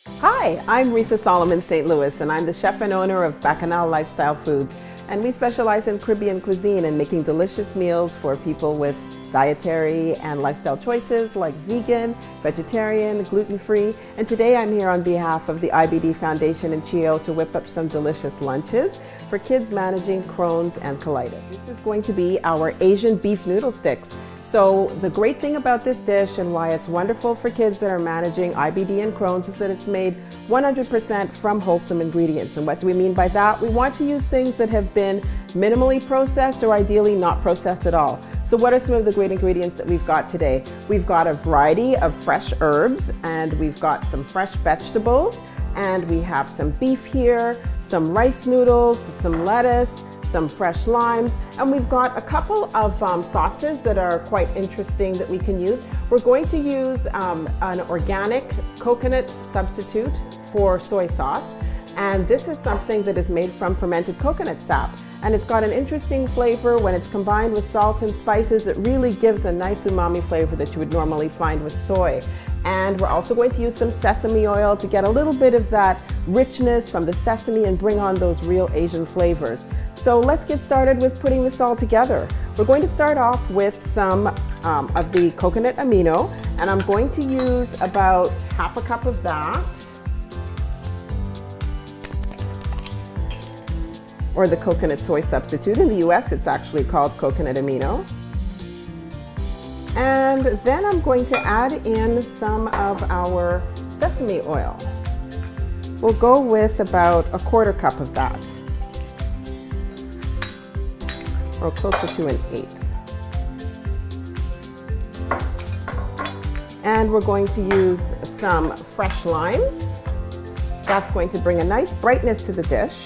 Hi, I'm Resa Solomon St. Louis, and I'm the chef and owner of Bacchanal Lifestyle Foods. And we specialize in Caribbean cuisine and making delicious meals for people with dietary and lifestyle choices like vegan, vegetarian, gluten-free. And today I'm here on behalf of the IBD Foundation in Chio to whip up some delicious lunches for kids managing Crohn's and colitis. This is going to be our Asian beef noodle sticks. So the great thing about this dish and why it's wonderful for kids that are managing IBD and Crohn's is that it's made 100% from wholesome ingredients. And what do we mean by that? We want to use things that have been minimally processed or ideally not processed at all. So what are some of the great ingredients that we've got today? We've got a variety of fresh herbs, and we've got some fresh vegetables, and we have some beef here, some rice noodles, some lettuce, some fresh limes, and we've got a couple of sauces that are quite interesting that we can use. We're going to use an organic coconut substitute for soy sauce, and this is something that is made from fermented coconut sap, and it's got an interesting flavor. When it's combined with salt and spices, it really gives a nice umami flavor that you would normally find with soy. And we're also going to use some sesame oil to get a little bit of that richness from the sesame and bring on those real Asian flavors. So let's get started with putting this all together. We're going to start off with some of the coconut amino, and I'm going to use about half a cup of that, or the coconut soy substitute. In the US, it's actually called coconut amino. And then I'm going to add in some of our sesame oil. We'll go with about a quarter cup of that, or closer to an eighth. And we're going to use some fresh limes. That's going to bring a nice brightness to the dish.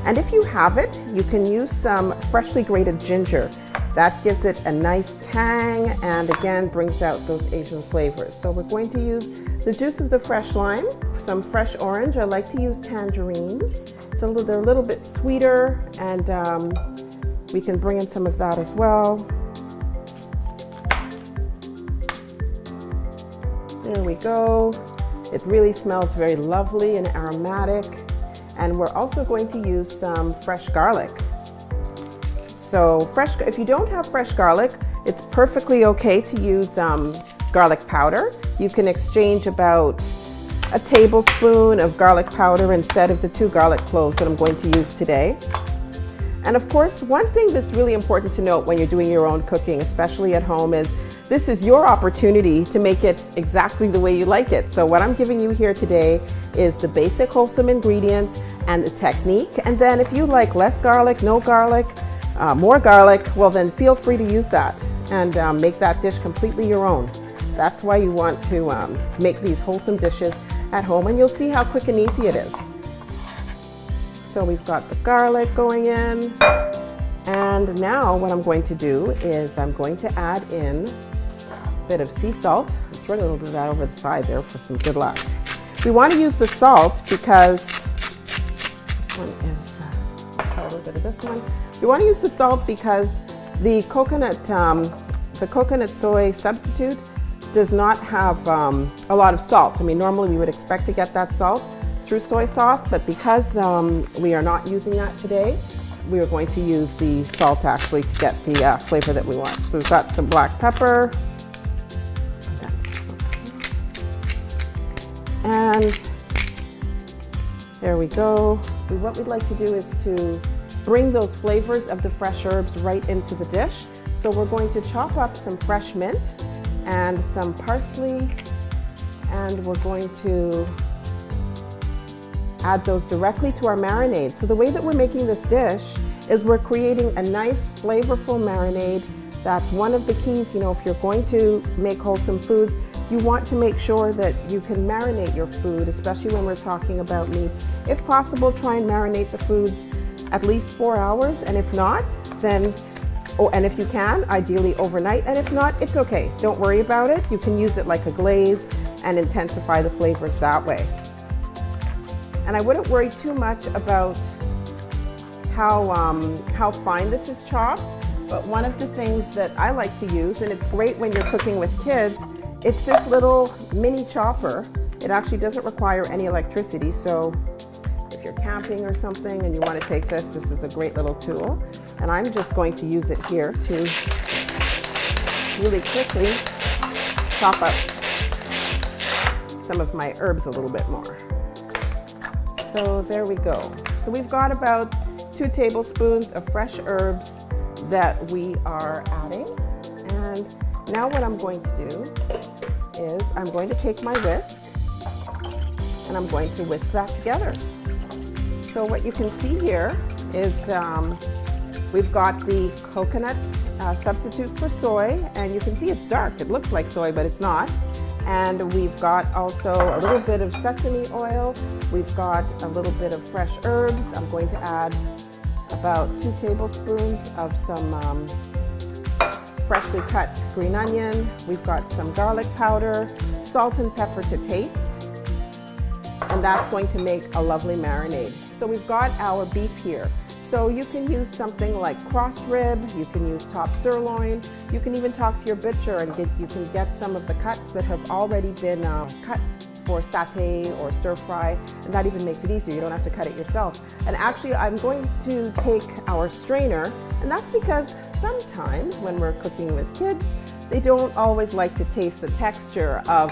And if you have it, you can use some freshly grated ginger. That gives it a nice tang and again brings out those Asian flavors. So we're going to use the juice of the fresh lime, some fresh orange. I like to use tangerines. They're a little bit sweeter, and we can bring in some of that as well. There we go. It really smells very lovely and aromatic. And we're also going to use some fresh garlic. So if you don't have fresh garlic, it's perfectly okay to use garlic powder. You can exchange about a tablespoon of garlic powder instead of the 2 garlic cloves that I'm going to use today. And of course, one thing that's really important to note when you're doing your own cooking, especially at home, is this is your opportunity to make it exactly the way you like it. So what I'm giving you here today is the basic wholesome ingredients and the technique. And then if you like less garlic, no garlic, more garlic, well then feel free to use that and make that dish completely your own. That's why you want to make these wholesome dishes at home, and you'll see how quick and easy it is. So we've got the garlic going in, and now what I'm going to do is I'm going to add in a bit of sea salt. I'm sure a little bit of that over the side there for some good luck. We want to use the salt because this one is, a little bit of this one. You want to use the salt because the coconut soy substitute does not have a lot of salt. I mean, normally we would expect to get that salt through soy sauce, but because we are not using that today, we are going to use the salt actually to get the flavor that we want. So we've got some black pepper. And there we go. What we'd like to do is to bring those flavors of the fresh herbs right into the dish. So we're going to chop up some fresh mint and some parsley, and we're going to add those directly to our marinade. So the way that we're making this dish is we're creating a nice flavorful marinade. That's one of the keys. You know, if you're going to make wholesome foods, you want to make sure that you can marinate your food, especially when we're talking about meats. If possible, try and marinate the foods at least 4 hours, and if not, then and if you can, ideally overnight, and if not, it's okay. Don't worry about it. You can use it like a glaze and intensify the flavors that way. And I wouldn't worry too much about how fine this is chopped, but one of the things that I like to use, and it's great when you're cooking with kids, It's this little mini chopper. It actually doesn't require any electricity, so if you're camping or something and you want to take this is a great little tool. And I'm just going to use it here to really quickly chop up some of my herbs a little bit more. So there we go. So we've got about 2 tablespoons of fresh herbs that we are adding. And now what I'm going to do is I'm going to take my whisk and I'm going to whisk that together. So what you can see here is we've got the coconut substitute for soy, and you can see it's dark. It looks like soy, but it's not. And we've got also a little bit of sesame oil. We've got a little bit of fresh herbs. I'm going to add about 2 tablespoons of some freshly cut green onion. We've got some garlic powder, salt and pepper to taste. And that's going to make a lovely marinade. So we've got our beef here. So you can use something like cross rib, you can use top sirloin, you can even talk to your butcher and you can get some of the cuts that have already been cut for satay or stir fry, and that even makes it easier. You don't have to cut it yourself. And actually I'm going to take our strainer, and that's because sometimes when we're cooking with kids, they don't always like to taste the texture of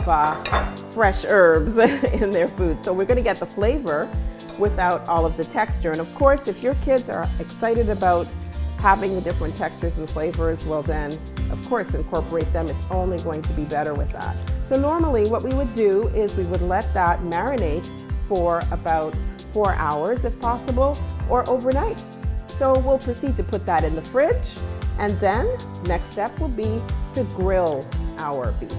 fresh herbs in their food. So we're going to get the flavor without all of the texture. And of course, if your kids are excited about having the different textures and flavors, well then, of course, incorporate them. It's only going to be better with that. So normally what we would do is we would let that marinate for about 4 hours if possible, or overnight. So we'll proceed to put that in the fridge, and then next step will be to grill our beef.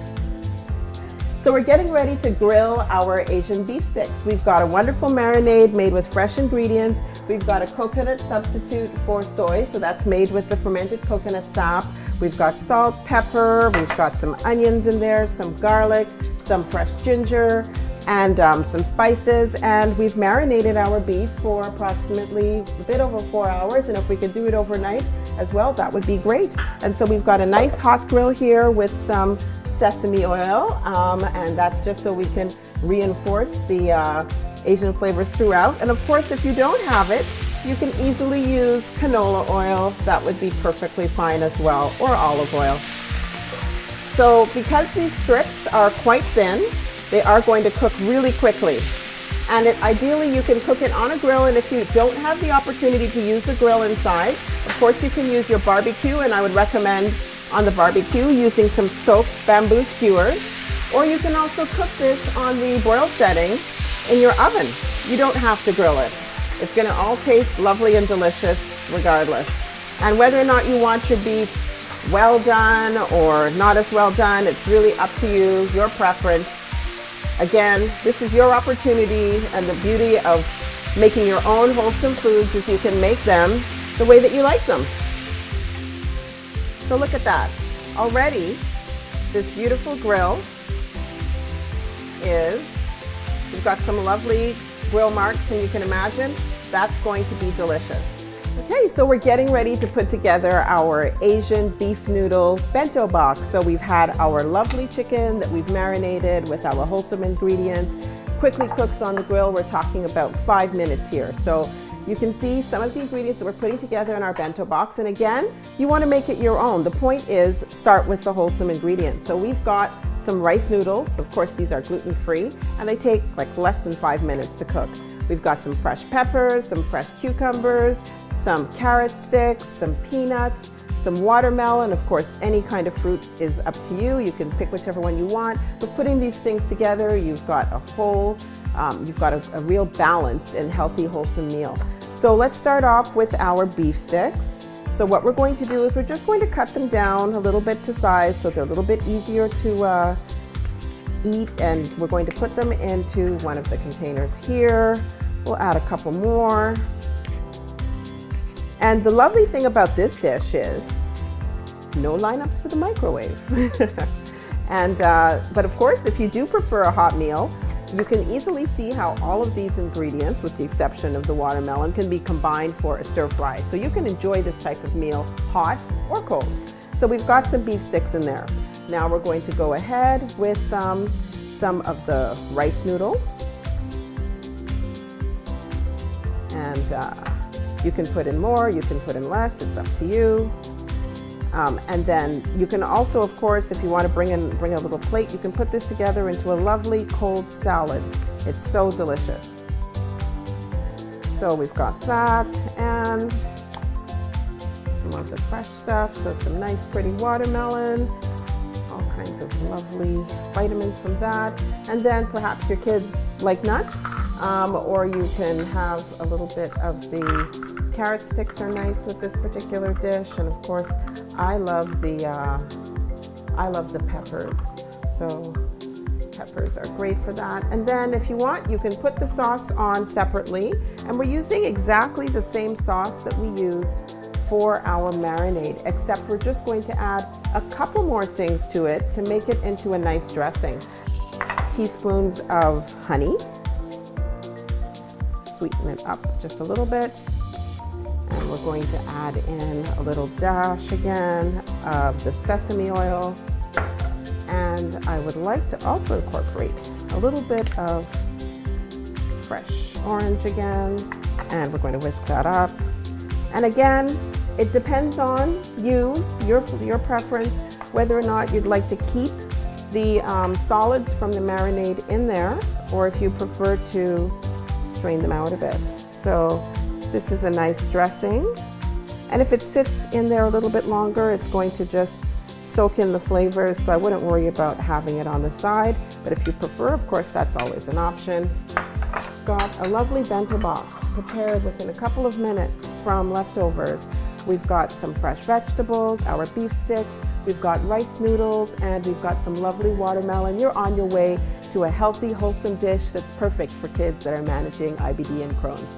So we're getting ready to grill our Asian beef sticks. We've got a wonderful marinade made with fresh ingredients. We've got a coconut substitute for soy, so that's made with the fermented coconut sap. We've got salt, pepper, we've got some onions in there, some garlic, some fresh ginger, and some spices. And we've marinated our beef for approximately a bit over 4 hours, and if we could do it overnight as well, that would be great. And so we've got a nice hot grill here with some sesame oil, and that's just so we can reinforce the Asian flavors throughout. And of course, if you don't have it, you can easily use canola oil. That would be perfectly fine as well, or olive oil. So because these strips are quite thin, they are going to cook really quickly. And ideally, you can cook it on a grill, and if you don't have the opportunity to use the grill inside, of course you can use your barbecue, and I would recommend on the barbecue using some soaked bamboo skewers, or you can also cook this on the broil setting in your oven. You don't have to grill it. It's going to all taste lovely and delicious regardless. And whether or not you want your beef well done or not as well done, it's really up to you, your preference. Again, this is your opportunity, and the beauty of making your own wholesome foods is you can make them the way that you like them. So look at that. Already, this beautiful grill we've got some lovely grill marks, and you can imagine that's going to be delicious. Okay, so we're getting ready to put together our Asian beef noodle bento box. So we've had our lovely chicken that we've marinated with our wholesome ingredients. Quickly cooks on the grill. We're talking about 5 minutes here. So you can see some of the ingredients that we're putting together in our bento box. And again, you want to make it your own. The point is start with the wholesome ingredients. So we've got some rice noodles. Of course, these are gluten-free, and they take like less than 5 minutes to cook. We've got some fresh peppers, some fresh cucumbers, some carrot sticks, some peanuts, some watermelon. Of course, any kind of fruit is up to you. You can pick whichever one you want. But putting these things together, you've got a real balanced and healthy, wholesome meal. So let's start off with our beef sticks. So what we're going to do is we're just going to cut them down a little bit to size so they're a little bit easier to eat, and we're going to put them into one of the containers here. We'll add a couple more. And the lovely thing about this dish is no lineups for the microwave. But of course, if you do prefer a hot meal, you can easily see how all of these ingredients, with the exception of the watermelon, can be combined for a stir fry. So you can enjoy this type of meal hot or cold. So we've got some beef sticks in there. Now we're going to go ahead with some of the rice noodle. And you can put in more, you can put in less, it's up to you. And then you can also, of course, if you want to bring a little plate, you can put this together into a lovely cold salad. It's so delicious. So we've got that and some of the fresh stuff. So some nice pretty watermelon, all kinds of lovely vitamins from that. And then perhaps your kids like nuts, or you can have a little bit of the carrot sticks are nice with this particular dish. And of course, I love the peppers. So peppers are great for that. And then if you want, you can put the sauce on separately. And we're using exactly the same sauce that we used for our marinade, except we're just going to add a couple more things to it to make it into a nice dressing. Teaspoons of honey. Sweeten it up just a little bit. And we're going to add in a little dash again of the sesame oil. And I would like to also incorporate a little bit of fresh orange again. And we're going to whisk that up. And again, it depends on you, your preference, whether or not you'd like to keep the solids from the marinade in there, or if you prefer to strain them out a bit. So this is a nice dressing. And if it sits in there a little bit longer, it's going to just soak in the flavors, so I wouldn't worry about having it on the side. But if you prefer, of course, that's always an option. Got a lovely bento box prepared within a couple of minutes from leftovers. We've got some fresh vegetables, our beef sticks, we've got rice noodles, and we've got some lovely watermelon. You're on your way to a healthy, wholesome dish that's perfect for kids that are managing IBD and Crohn's.